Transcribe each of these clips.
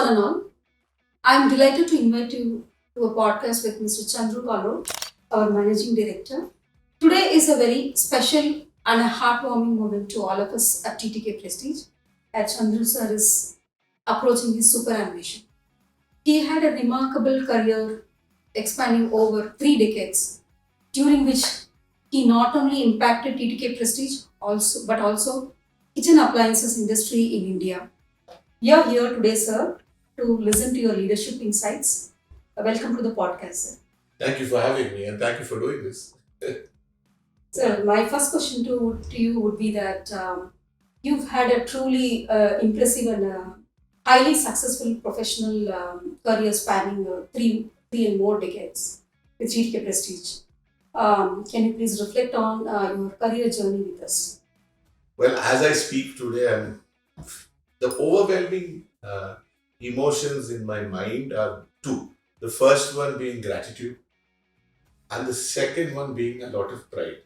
one and all. I'm delighted to invite you to a podcast with Mr. Chandru Kalro, our Managing Director. Today is a very special and a heartwarming moment to all of us at TTK Prestige, as Chandru sir is approaching his superannuation. He had a remarkable career expanding over 3 decades, during which he not only impacted TTK Prestige but also kitchen appliances industry in India. We are here today, sir, to listen to your leadership insights. Welcome to the podcast, sir. Thank you for having me and thank you for doing this. Sir, my first question to you would be that you've had a truly impressive and highly successful professional career spanning three and more decades with GTK Prestige. Can you please reflect on your career journey with us? Well, as I speak today, the overwhelming emotions in my mind are two. The first one being gratitude, and the second one being a lot of pride.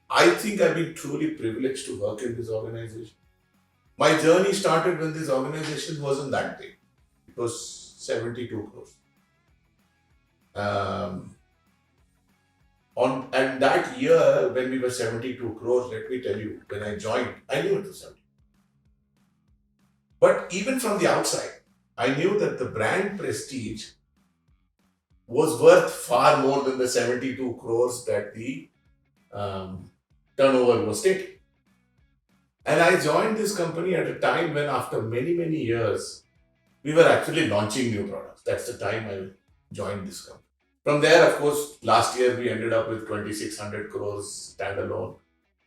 I think I've been truly privileged to work in this organization. My journey started when this organization wasn't that big. It was 72 crores. Um, and that year, when we were 72 crores, let me tell you, when I joined, I knew it was 70. But even from the outside, I knew that the brand Prestige was worth far more than the 72 crores that the turnover was taking. And I joined this company at a time when, after many, many years, we were actually launching new products. That's the time I joined this company. From there, of course, last year we ended up with 2,600 crores standalone.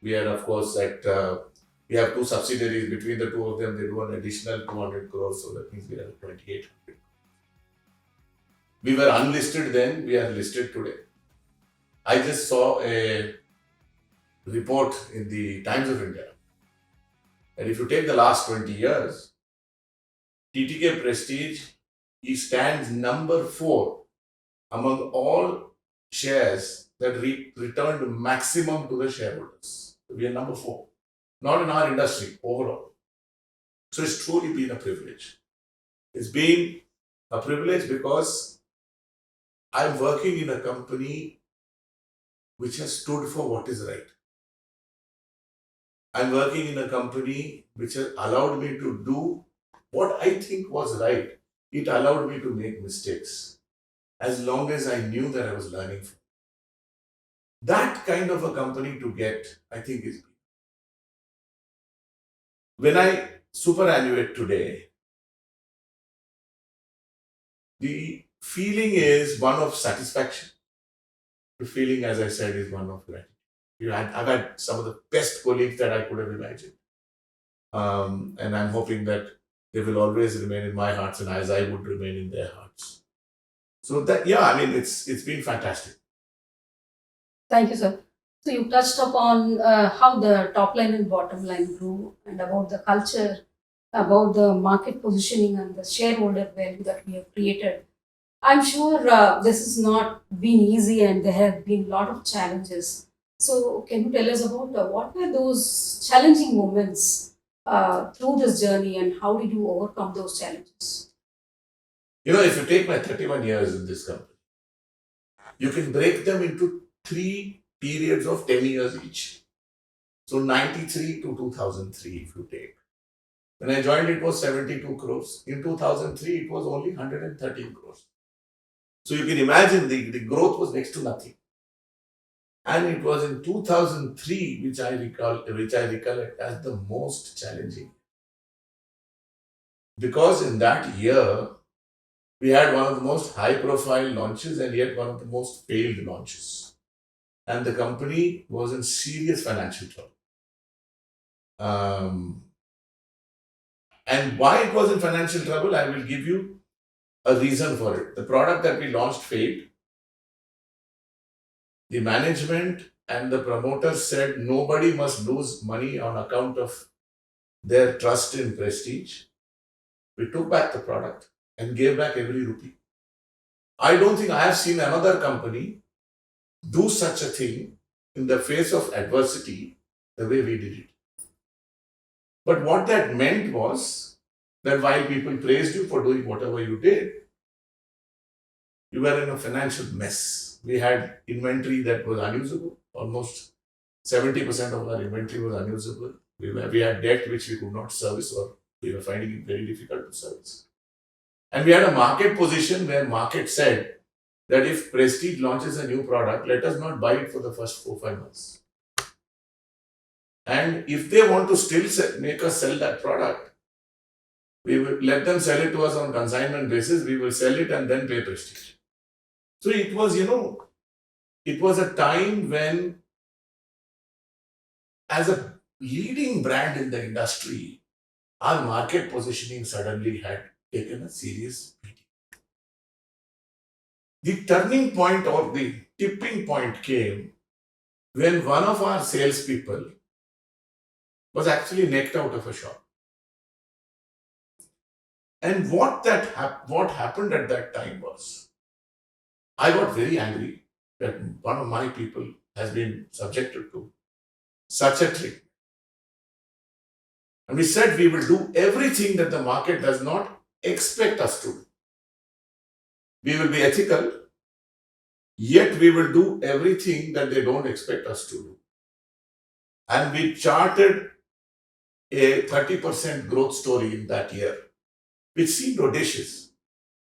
We are, of course, we have two subsidiaries. Between the two of them, they do an additional 200 crores. So that means we are at 2,800. We were unlisted then, we are listed today. I just saw a report in the Times of India. And if you take the last 20 years, TTK Prestige, he stands number 4 among all shares that returned maximum to the shareholders. We are number 4. Not in our industry, overall. So it's truly been a privilege. It's been a privilege because I'm working in a company which has stood for what is right. I'm working in a company which has allowed me to do what I think was right. It allowed me to make mistakes as long as I knew that I was learning from. That kind of a company to get, I think, is. When I superannuate today, the feeling is one of satisfaction. The feeling, as I said, is one of gratitude. I've had some of the best colleagues that I could have imagined. And I'm hoping that they will always remain in my hearts and as I would remain in their hearts. So that, yeah, I mean, it's been fantastic. Thank you, sir. So you touched upon how the top line and bottom line grew, and about the culture, about the market positioning and the shareholder value that we have created. I'm sure this has not been easy, and there have been a lot of challenges. So can you tell us about what were those challenging moments through this journey, and how did you overcome those challenges? If you take my 31 years in this company, you can break them into 3 periods of 10 years each. So 93 to 2003, if you take. When I joined, it was 72 crores. In 2003, it was only 113 crores. So you can imagine the growth was next to nothing. And it was in 2003 which I recollect as the most challenging. Because in that year, we had one of the most high profile launches and yet one of the most failed launches. And the company was in serious financial trouble. And why it was in financial trouble, I will give you a reason for it. The product that we launched failed. The management and the promoters said nobody must lose money on account of their trust in Prestige. We took back the product and gave back every rupee. I don't think I have seen another company do such a thing in the face of adversity the way we did it. But what that meant was that while people praised you for doing whatever you did, you were in a financial mess. We had inventory that was unusable. Almost 70% of our inventory was unusable. We had debt which we could not service, or we were finding it very difficult to service. And we had a market position where market said that if Prestige launches a new product, let us not buy it for the first 4 5 months. And if they want to still make us sell that product, we will let them sell it to us on consignment basis. We will sell it and then pay Prestige. So it was, it was a time when, as a leading brand in the industry, our market positioning suddenly had taken a serious beating. The turning point or the tipping point came when one of our salespeople was actually knocked out of a shop. And what happened at that time was, I got very angry that one of my people has been subjected to such a trick. And we said we will do everything that the market does not expect us to do. We will be ethical, yet we will do everything that they don't expect us to do. And we charted a 30% growth story in that year, which seemed audacious.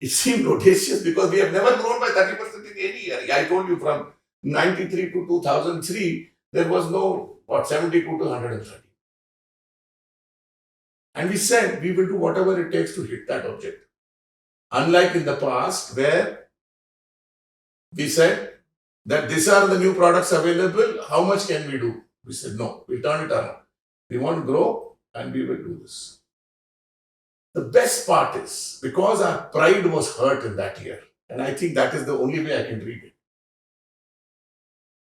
It seemed audacious because we have never grown by 30% in any year. I told you from 93 to 2003, there was no, 72 to 130. And we said we will do whatever it takes to hit that objective. Unlike in the past, where we said that these are the new products available, how much can we do? We said no, we turn it around. We want to grow and we will do this. The best part is, because our pride was hurt in that year, and I think that is the only way I can read it.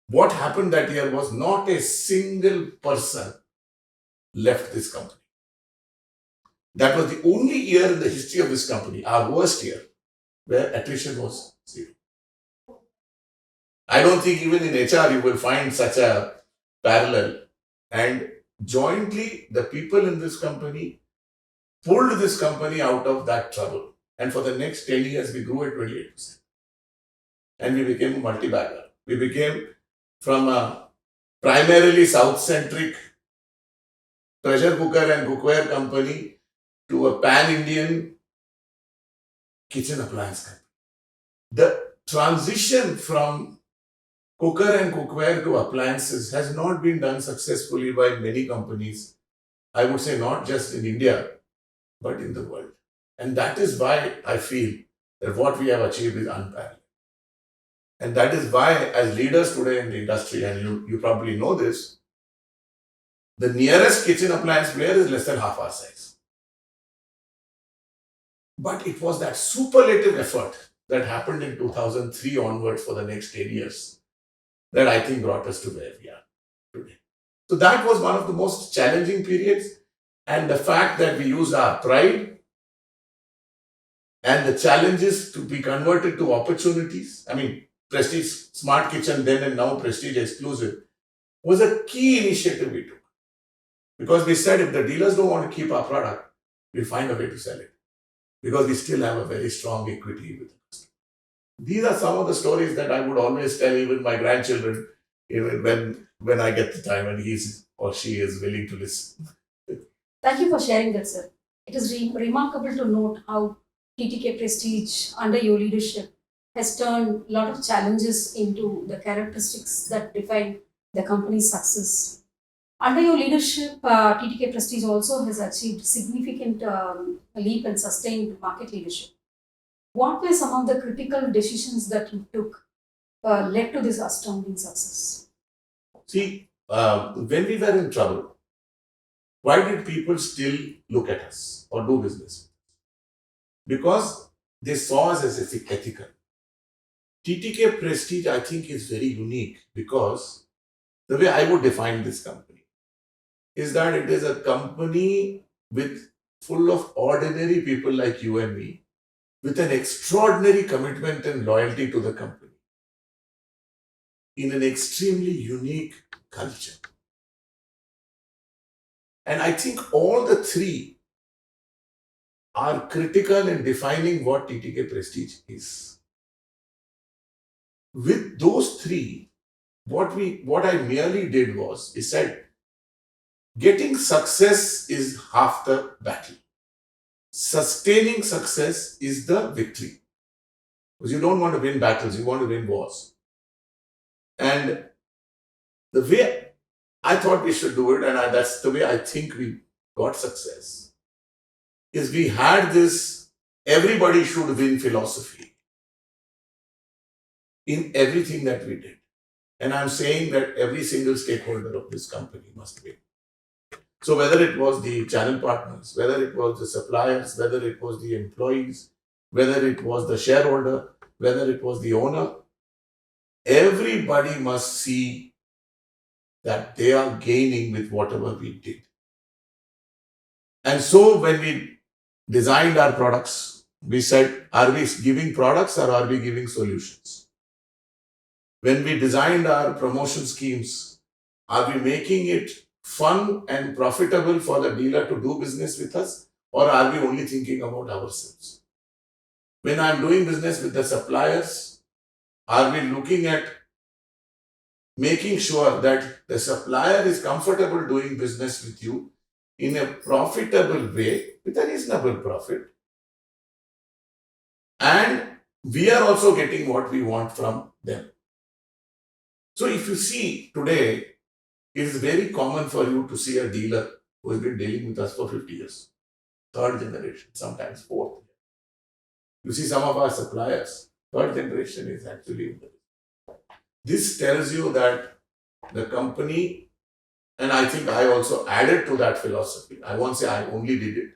What happened that year was not a single person left this company. That was the only year in the history of this company, our worst year, where attrition was zero. I don't think even in HR you will find such a parallel. And jointly, the people in this company pulled this company out of that trouble. And for the next 10 years, we grew at 28%. And we became a multi-bagger. We became from a primarily South-centric pressure cooker and cookware company to a pan-Indian kitchen appliance company. The transition from cooker and cookware to appliances has not been done successfully by many companies. I would say not just in India, but in the world. And that is why I feel that what we have achieved is unparalleled. And that is why, as leaders today in the industry, and you probably know this, the nearest kitchen appliance player is less than half our size. But it was that superlative effort that happened in 2003 onwards for the next 10 years that I think brought us to where we are today. So that was one of the most challenging periods. And the fact that we used our pride and the challenges to be converted to opportunities. I mean, Prestige Smart Kitchen then and now Prestige Exclusive was a key initiative we took. Because we said if the dealers don't want to keep our product, we'll find a way to sell it. Because we still have a very strong equity with the customer. These are some of the stories that I would always tell even my grandchildren, even when I get the time and he's or she is willing to listen. Thank you for sharing that, sir. It is remarkable to note how TTK Prestige, under your leadership, has turned a lot of challenges into the characteristics that define the company's success. Under your leadership, TTK Prestige also has achieved significant leap and sustained market leadership. What were some of the critical decisions that you took led to this astounding success? See, when we were in trouble, why did people still look at us or do business? Because they saw us as ethical. TTK Prestige, I think, is very unique because the way I would define this company is that it is a company full of ordinary people like you and me, with an extraordinary commitment and loyalty to the company in an extremely unique culture. And I think all the three are critical in defining what TTK Prestige is. With those three, what I merely did was, is said, getting success is half the battle. Sustaining success is the victory. Because you don't want to win battles, you want to win wars. And the way I thought we should do it, and that's the way I think we got success, is we had this everybody should win philosophy in everything that we did. And I'm saying that every single stakeholder of this company must win. So whether it was the channel partners, whether it was the suppliers, whether it was the employees, whether it was the shareholder, whether it was the owner, everybody must see that they are gaining with whatever we did. And so when we designed our products, we said, are we giving products or are we giving solutions? When we designed our promotion schemes, are we making it fun and profitable for the dealer to do business with us, or are we only thinking about ourselves? When I'm doing business with the suppliers, are we looking at making sure that the supplier is comfortable doing business with you in a profitable way with a reasonable profit? And we are also getting what we want from them. So if you see today, it is very common for you to see a dealer who has been dealing with us for 50 years, third generation, sometimes fourth. You see some of our suppliers, third generation is actually in the business. This tells you that the company, and I think I also added to that philosophy, I won't say I only did it,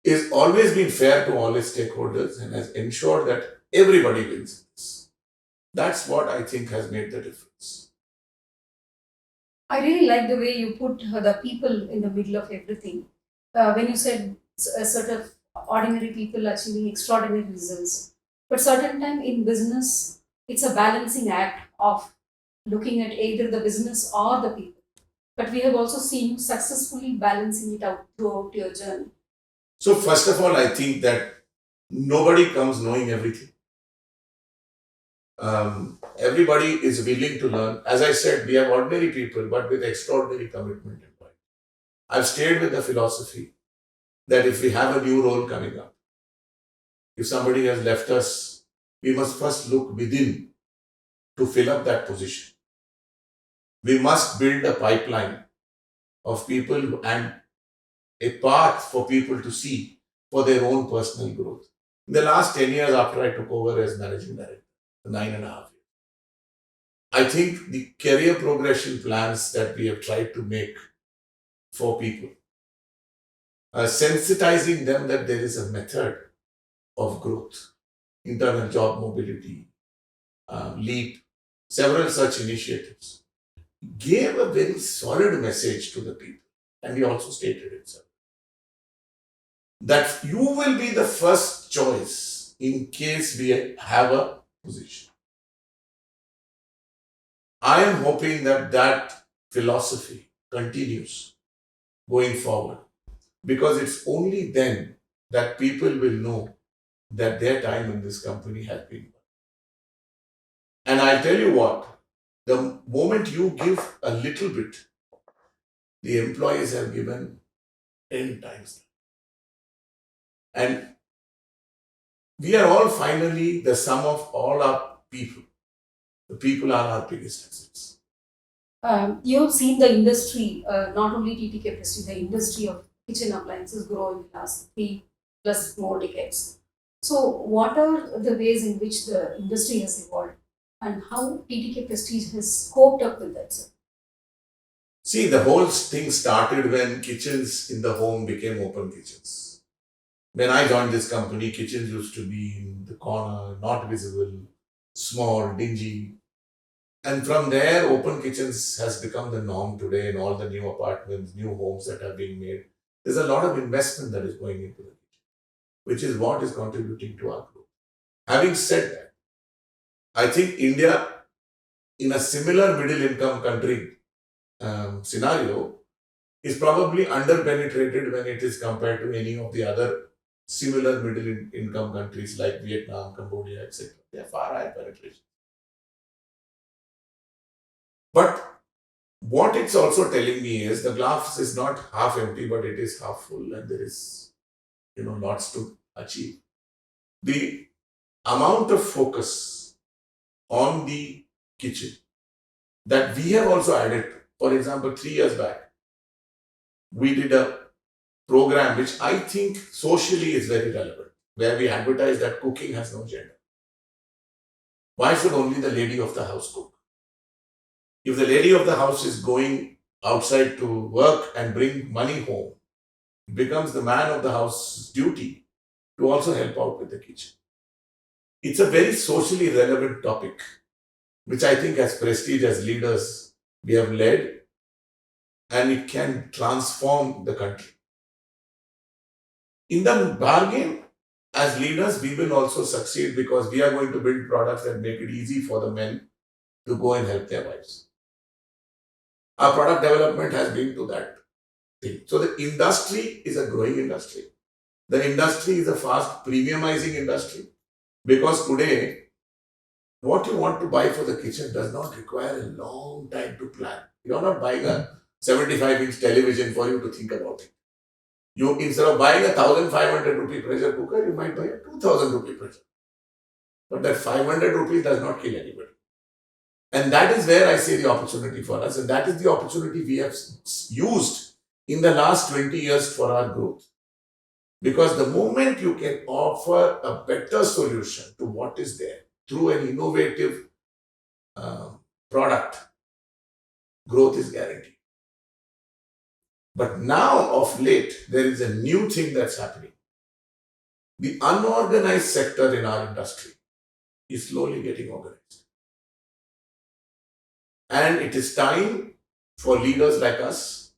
is always been fair to all its stakeholders and has ensured that everybody wins this. That's what I think has made the difference. I really like the way you put the people in the middle of everything. When you said a sort of ordinary people achieving extraordinary results, but certain time in business, it's a balancing act of looking at either the business or the people. But we have also seen you successfully balancing it out throughout your journey. So first of all, I think that nobody comes knowing everything. Everybody is willing to learn. As I said, we have ordinary people, but with extraordinary commitment in mind. I've stayed with the philosophy that if we have a new role coming up, if somebody has left us, we must first look within to fill up that position. We must build a pipeline of people and a path for people to see for their own personal growth. In the last 10 years after I took over as managing director, 9.5 years, I think the career progression plans that we have tried to make for people, sensitizing them that there is a method of growth, internal job mobility, LEAP, several such initiatives, gave a very solid message to the people. And we also stated it, sir, that you will be the first choice in case we have a position. I am hoping that that philosophy continues going forward, because it's only then that people will know that their time in this company has been. And I'll tell you what, the moment you give a little bit, the employees have given 10 times. And we are all finally the sum of all our people. The people are our biggest assets. You have seen the industry, not only TTK Prestige, the industry of kitchen appliances grow in the last 3+ more decades. So, what are the ways in which the industry has evolved and how TTK Prestige has coped up with that, sir? See, the whole thing started when kitchens in the home became open kitchens. When I joined this company, kitchens used to be in the corner, not visible, small, dingy. And from there, open kitchens has become the norm today in all the new apartments, new homes that are being made. There's a lot of investment that is going into the kitchen, which is what is contributing to our growth. Having said that, I think India, in a similar middle income country scenario, is probably under-penetrated when it is compared to any of the other similar middle-income countries like Vietnam, Cambodia, etc. They are far higher penetration. But what it's also telling me is the glass is not half empty, but it is half full, and there is, lots to achieve. The amount of focus on the kitchen that we have also added. For example, 3 years back, we did a program which I think socially is very relevant, where we advertise that cooking has no gender. Why should only the lady of the house cook? If the lady of the house is going outside to work and bring money home, it becomes the man of the house's duty to also help out with the kitchen. It's a very socially relevant topic, which I think as Prestige, as leaders, we have led, and it can transform the country. In the bargain, as leaders, we will also succeed because we are going to build products that make it easy for the men to go and help their wives. Our product development has been to that thing. So the industry is a growing industry. The industry is a fast premiumizing industry because today, what you want to buy for the kitchen does not require a long time to plan. You're not buying a 75-inch television for you to think about it. You, instead of buying a 1,500 rupee pressure cooker, you might buy a 2,000 rupee pressure. But that 500 rupees does not kill anybody. And that is where I see the opportunity for us. And that is the opportunity we have used in the last 20 years for our growth. Because the moment you can offer a better solution to what is there through an innovative product, growth is guaranteed. But now, of late, there is a new thing that's happening. The unorganized sector in our industry is slowly getting organized. And it is time for leaders like us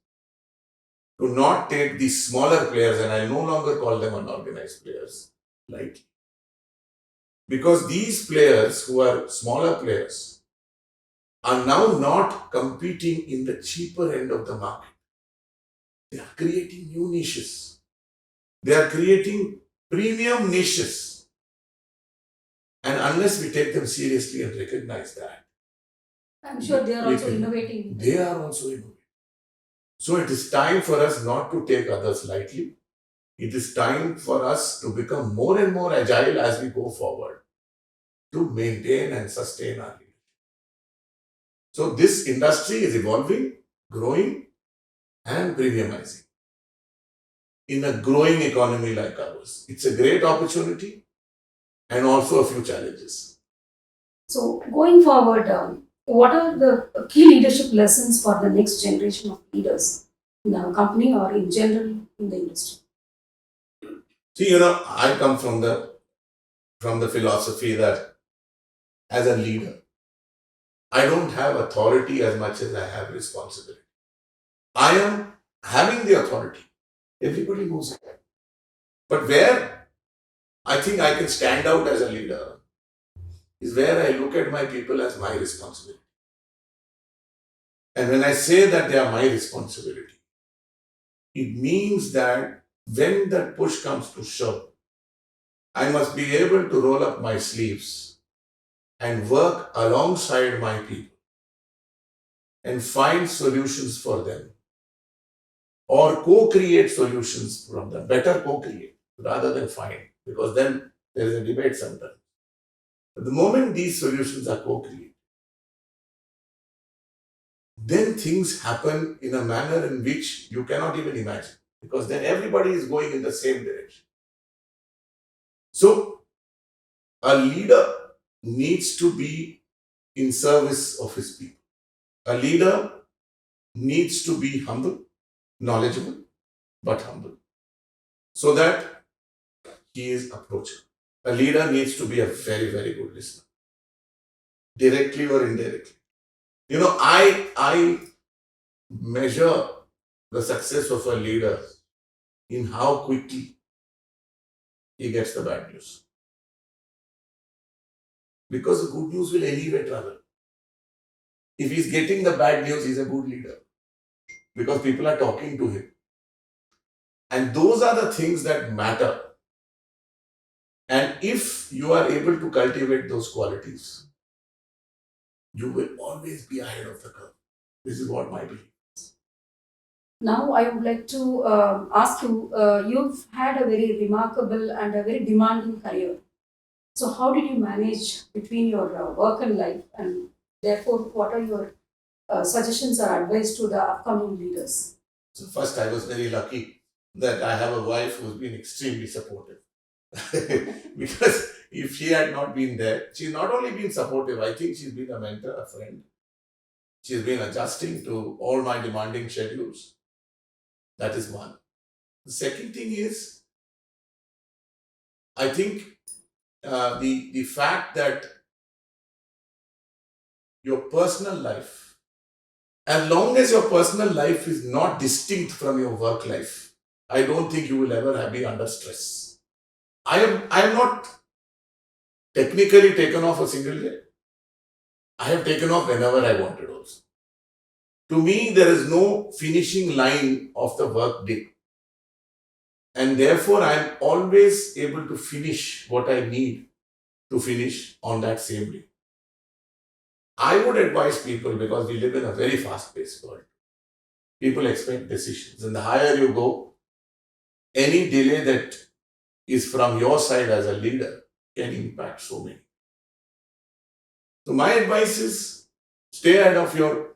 to not take these smaller players, and I no longer call them unorganized players, lightly. Because these players who are smaller players are now not competing in the cheaper end of the market. They are creating new niches. They are creating premium niches. And unless we take them seriously and recognize that, I'm sure they are also innovating. They are also innovating. So it is time for us not to take others lightly. It is time for us to become more and more agile as we go forward to maintain and sustain our leadership. So this industry is evolving, growing, and premiumizing in a growing economy like ours. It's a great opportunity and also a few challenges. So going forward, what are the key leadership lessons for the next generation of leaders in our company or in general in the industry? See, I come from the philosophy that as a leader, I don't have authority as much as I have responsibility. I am having the authority. Everybody knows it. But where I think I can stand out as a leader is where I look at my people as my responsibility. And when I say that they are my responsibility, it means that when that push comes to shove, I must be able to roll up my sleeves and work alongside my people and find solutions for them or co-create solutions from them. Better co-create rather than find, because then there is a debate sometimes. But the moment these solutions are co-created, then things happen in a manner in which you cannot even imagine, because then everybody is going in the same direction. So a leader needs to be in service of his people. A leader needs to be humble, knowledgeable, but humble, so that he is approachable. A leader needs to be a very, very good listener, directly or indirectly. I measure the success of a leader in how quickly he gets the bad news. Because the good news will anyway travel. If he's getting the bad news, he's a good leader. because people are talking to him. And those are the things that matter. And if you are able to cultivate those qualities, you will always be ahead of the curve. This is what my belief. Now, I would like to ask you, you've had a very remarkable and a very demanding career. So, how did you manage between your work and life? And therefore, what are your suggestions or advice to the upcoming leaders? So first, I was very lucky that I have a wife who's been extremely supportive. Because if she had not been there, she's not only been supportive, I think she's been a mentor, a friend. She's been adjusting to all my demanding schedules. That is one. The second thing is, I think the fact that your personal life, as long as your personal life is not distinct from your work life, I don't think you will ever be under stress. I am not technically taken off a single day. I have taken off whenever I wanted also. To me, there is no finishing line of the work day. And therefore, I am always able to finish what I need to finish on that same day. I would advise people, because we live in a very fast-paced world. People expect decisions. And the higher you go, any delay that is from your side as a leader can impact so many. So my advice is, stay ahead of your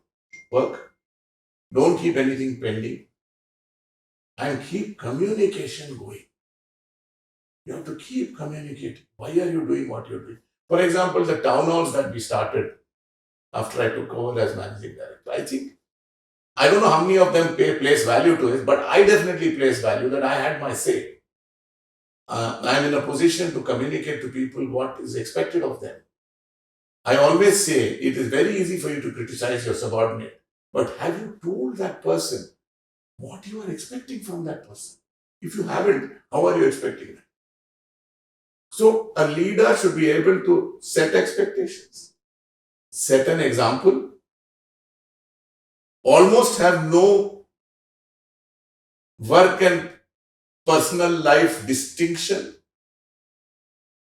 work. Don't keep anything pending. And keep communication going. You have to keep communicating. Why are you doing what you're doing? For example, the town halls that we started after I took over as managing director, I don't know how many of them place value to it, but I definitely place value that I had my say. I'm in a position to communicate to people what is expected of them. I always say it is very easy for you to criticize your subordinate, but have you told that person what you are expecting from that person? If you haven't, how are you expecting that? So a leader should be able to set expectations, set an example, almost have no work and personal life distinction,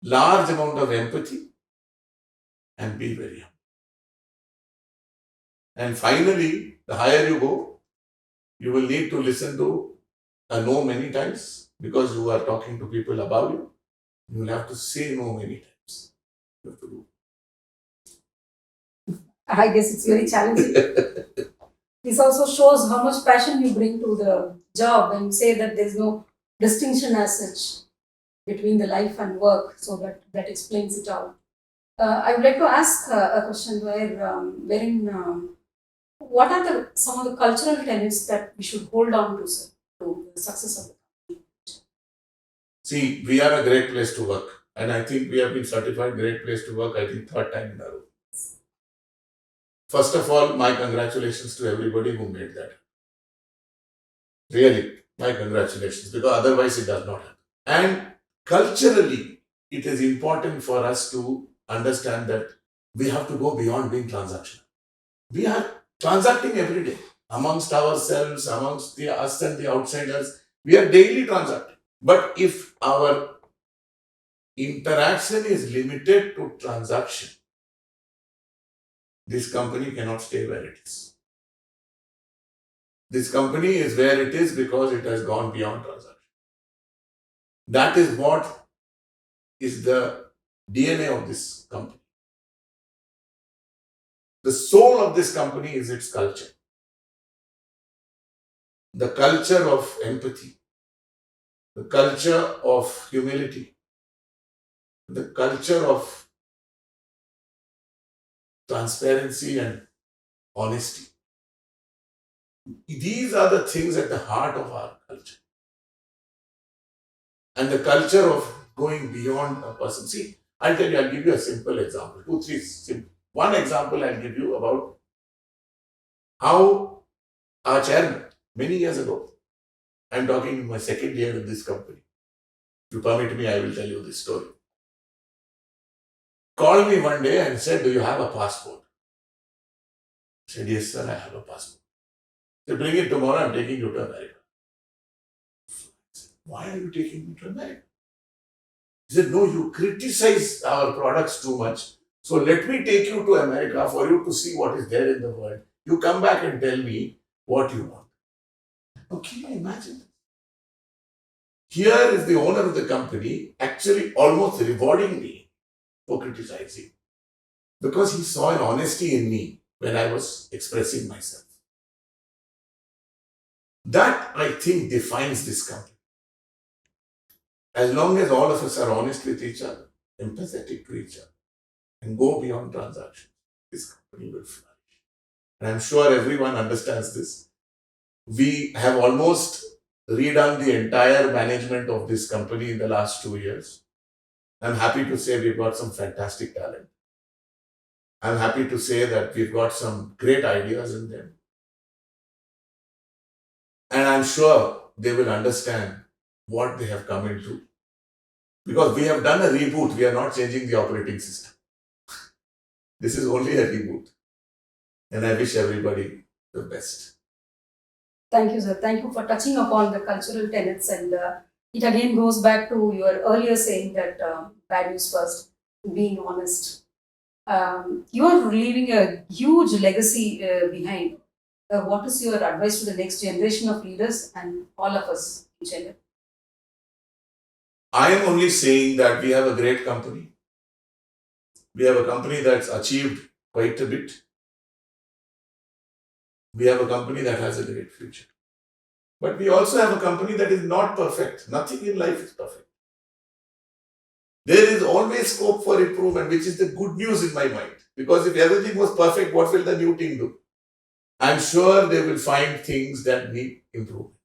large amount of empathy, and be very humble. And finally, the higher you go, you will need to listen to a no many times, because you are talking to people above you. You will have to say no many times. You have to do. I guess it's very challenging. This also shows how much passion you bring to the job when you say that there's no distinction as such between the life and work. So that explains it all. I would like to ask a question what are some of the cultural tenets that we should hold on to, sir, to the success of the company? See, we are a great place to work. And I think we have been certified great place to work, I think, third time in a row. First of all, my congratulations to everybody who made that. Really, my congratulations, because otherwise it does not happen. And culturally, it is important for us to understand that we have to go beyond being transactional. We are transacting every day amongst ourselves, amongst us and the outsiders. We are daily transacting. But if our interaction is limited to transaction, this company cannot stay where it is. This company is where it is because it has gone beyond transaction. That is what is the DNA of this company. The soul of this company is its culture. The culture of empathy, the culture of humility, the culture of transparency and honesty. These are the things at the heart of our culture. And the culture of going beyond a person. See, I'll give you a simple example. One example I'll give you about how our chairman, many years ago, I'm talking in my second year in this company. If you permit me, I will tell you this story. Called me one day and said, "Do you have a passport?" I said, "Yes, sir, I have a passport." They bring it tomorrow, I'm taking you to America. Why are you taking me to America? He said, no, you criticize our products too much. So let me take you to America for you to see what is there in the world. You come back and tell me what you want. Now, can you imagine? Here is the owner of the company actually almost rewarding me for criticizing because he saw an honesty in me when I was expressing myself. That, I think, defines this company. As long as all of us are honest with each other, empathetic to each other, and go beyond transactions, this company will flourish. And I'm sure everyone understands this. We have almost redone the entire management of this company in the last 2 years. I'm happy to say we've got some fantastic talent. I'm happy to say that we've got some great ideas in them. And I'm sure they will understand what they have come into. Because we have done a reboot, we are not changing the operating system. This is only a reboot. And I wish everybody the best. Thank you, sir. Thank you for touching upon the cultural tenets, and it again goes back to your earlier saying that values first, being honest. You are leaving a huge legacy behind. What is your advice to the next generation of leaders and all of us in general? I am only saying that we have a great company. We have a company that's achieved quite a bit. We have a company that has a great future. But we also have a company that is not perfect. Nothing in life is perfect. There is always scope for improvement, which is the good news in my mind. Because if everything was perfect, what will the new team do? I'm sure they will find things that need improvement.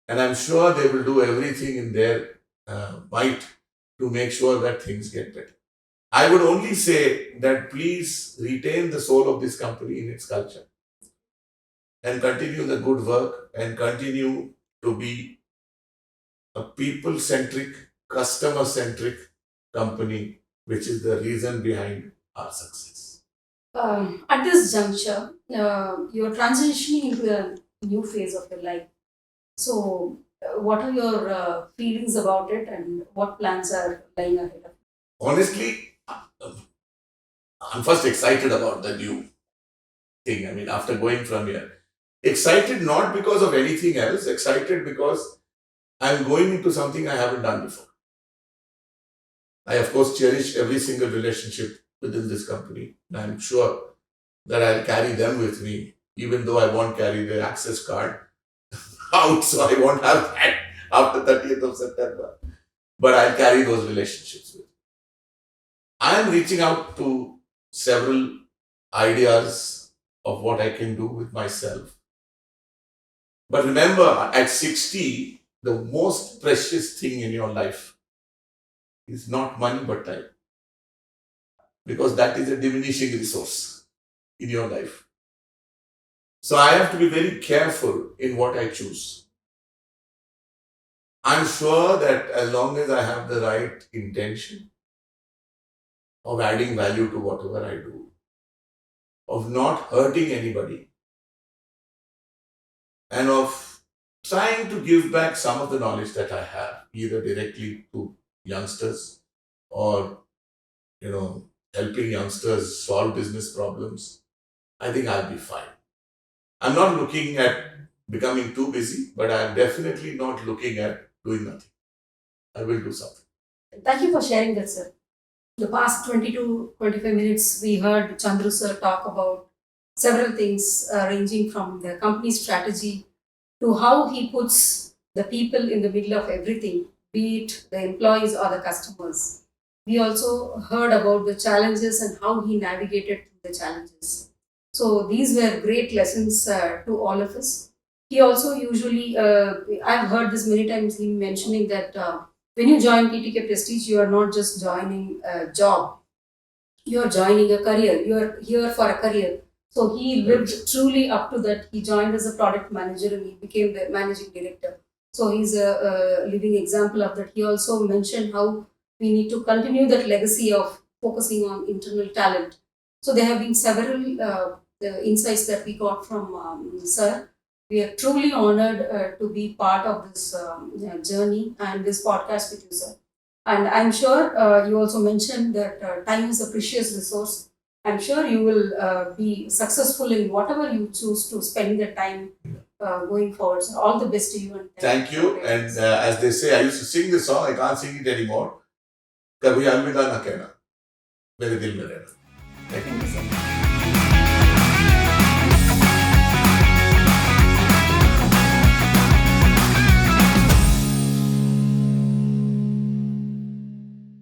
And I'm sure they will do everything in their might to make sure that things get better. I would only say that please retain the soul of this company in its culture and continue the good work and continue to be a people-centric, customer-centric company, which is the reason behind our success. At this juncture, you're transitioning into a new phase of your life. So, what are your feelings about it, and what plans are lying ahead of you? Honestly, I'm first excited about the new thing. I mean, after going from here, excited not because of anything else, excited because I'm going into something I haven't done before. I, of course, cherish every single relationship within this company. And I'm sure that I'll carry them with me, even though I won't carry their access card out, so I won't have that after 30th of September. But I'll carry those relationships with me. I'm reaching out to several ideas of what I can do with myself. But remember, at 60, the most precious thing in your life is not money but time. Because that is a diminishing resource in your life. So I have to be very careful in what I choose. I'm sure that as long as I have the right intention of adding value to whatever I do, of not hurting anybody, and of trying to give back some of the knowledge that I have, either directly to youngsters or, helping youngsters solve business problems, I think I'll be fine. I'm not looking at becoming too busy, but I'm definitely not looking at doing nothing. I will do something. Thank you for sharing that, sir. The past 20 to 25 minutes, we heard Chandru sir talk about several things ranging from the company strategy to how he puts the people in the middle of everything, be it the employees or the customers. We also heard about the challenges and how he navigated the challenges. So these were great lessons to all of us. He also usually, I've heard this many times, him mentioning that when you join TTK Prestige, you are not just joining a job, you are joining a career, you are here for a career. So he lived truly up to that. He joined as a product manager and he became the managing director. So he's a living example of that. He also mentioned how we need to continue that legacy of focusing on internal talent. So there have been several insights that we got from Sir. We are truly honored to be part of this journey and this podcast with you, sir. And I'm sure you also mentioned that time is a precious resource. I'm sure you will be successful in whatever you choose to spend the time going forward. So all the best to you and Thank you. And as they say, I used to sing this song. I can't sing it anymore. कभी अलविदा न कहना मेरे दिल में रहना. Thank you, sir.